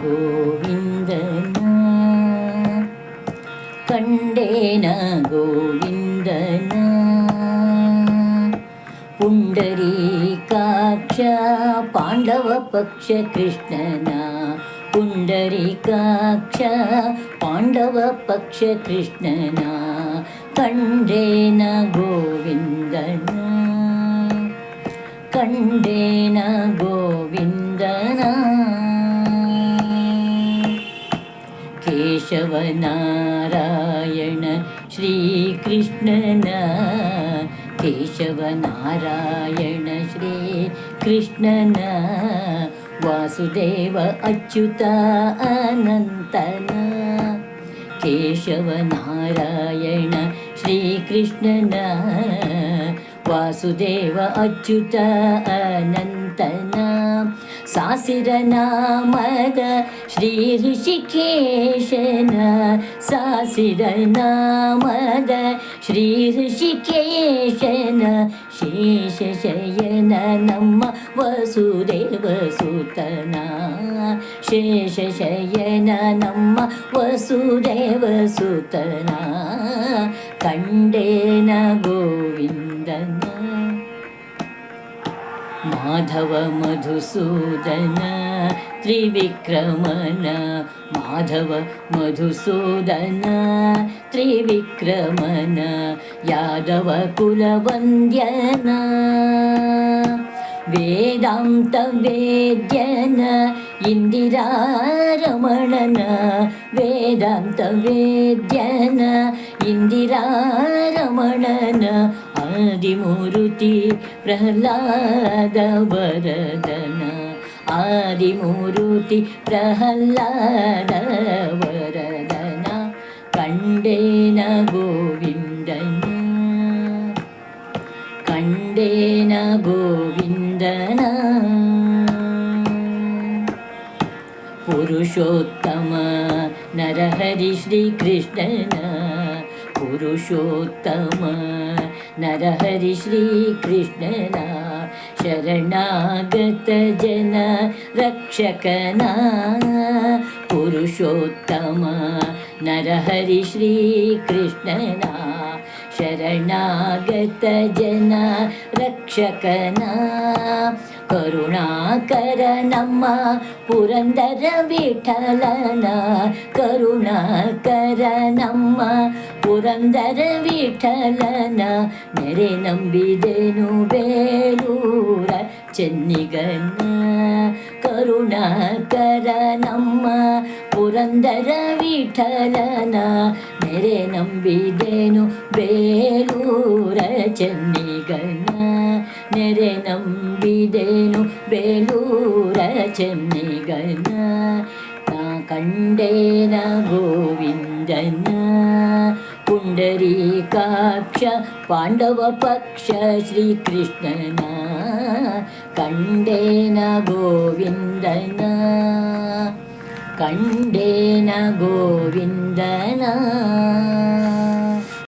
ಗೋವಿಂದನ ಕಂಡೇನ ಗೋವಿಂದನ ಪುಂಡರೀಕಾಕ್ಷ ಪಾಂಡವ ಪಕ್ಷ ಕೃಷ್ಣನ ಪುಂಡರೀಕಾಕ್ಷ ಪಾಂಡವ ಪಕ್ಷ ಕೃಷ್ಣನ ಕಂಡೇನ ಗೋವಿಂದನ ಕಂಡೇನ ಗೋವಿಂದನ ಕೇಶವನಾರಾಯಣ ಶ್ರೀಕೃಷ್ಣನ ಕೇಶವನಾರಾಯಣ ಶ್ರೀಕೃಷ್ಣನ ವಾಸುದೇವ ಅಚ್ಯುತ ಅನಂತನ ಕೇಶವನಾರಾಯಣ ಶ್ರೀಕೃಷ್ಣನ ವಾಸುದೇವ ಅಚ್ಯುತ ಅನಂತನ ಸಾಸಿರ ನಾಮದ ಶ್ರೀ ಋಷಿಕೇಶನ ಸಾಸಿರ ನಾಮದ ಶ್ರೀ ಋಷಿಕೇಶನ ಶೇಷ ಶಯನ ನಮ್ಮ ವಸುದೇವ ಸುತನ ಶೇಷ ಶಯನ ನಮ್ಮ ವಸುದೇವ ಸುತನ ಕಂಡೇನ ಗೋವಿಂದನ ಮಾಧವ ಮಧುಸೂದನ ತ್ರಿವಿಕ್ರಮನ ಮಾಧವ ಮಧುಸೂದನ ತ್ರಿವಿಕ್ರಮನ ಯಾದವ ಕುಲವಂದ್ಯನ ವೇದಾಂತ ವೇದ್ಯನ ಇಂದಿರಾರಮಣನ ವೇದಾಂತ ವೇದ್ಯನ ಇಂದಿರಾರಮಣನ ಆದಿಮೂರುತಿ ಪ್ರಹ್ಲಾದ ವರದನ ಆದಿಮೂರುತಿ ಪ್ರಹ್ಲಾದ ವರದನ ಕಂಡೇನ ಗೋವಿಂದನ ಕಂಡೇನ ಗೋವಿಂದನ ಪುರುಷೋತ್ತಮ ನರಹರಿ ಶ್ರೀಕೃಷ್ಣನ ಪುರುಷೋತ್ತಮ ನರಹರಿ ಶ್ರೀಕೃಷ್ಣನ ಶರಣಾಗತ ಜನ ರಕ್ಷಕನ ಪುರುಷೋತ್ತಮ ನರಹರಿ ಶ್ರೀಕೃಷ್ಣನ ಶರಣಾಗತ ಜನ ರಕ್ಷಕನ ಕರುಣಾಕರ ನಮ್ಮ ಪುರಂದರ ವಿಠಲನ ಕರುಣಾಕರ ನಮ್ಮ ಪುರಂದರ ವಿಠಲನ ನೆರೆ ನಂಬಿದೆನು ಬೇಲೂರ ಚೆನ್ನಿಗನ ಕರುಣಾಕರ ನಮ್ಮ ಪುರಂದರ ವಿಠಲನ ನೆರೆ ನಂಬಿದೆನು ಬೇಲೂರ ಚೆನ್ನಿಗನ ನೆರೆ ನಂಬಿದೆನು ಬೇಲೂರ ಚೆನ್ನಿಗನ ನಾ ಕಂಡೇನ ಗೋವಿಂದನ ಪುಂಡರೀಕಾಕ್ಷ ಪಾಂಡವ ಪಕ್ಷ ಶ್ರೀಕೃಷ್ಣನ ಕಂಡೇನ ಗೋವಿಂದನ ಕಂಡೇನ ಗೋವಿಂದನ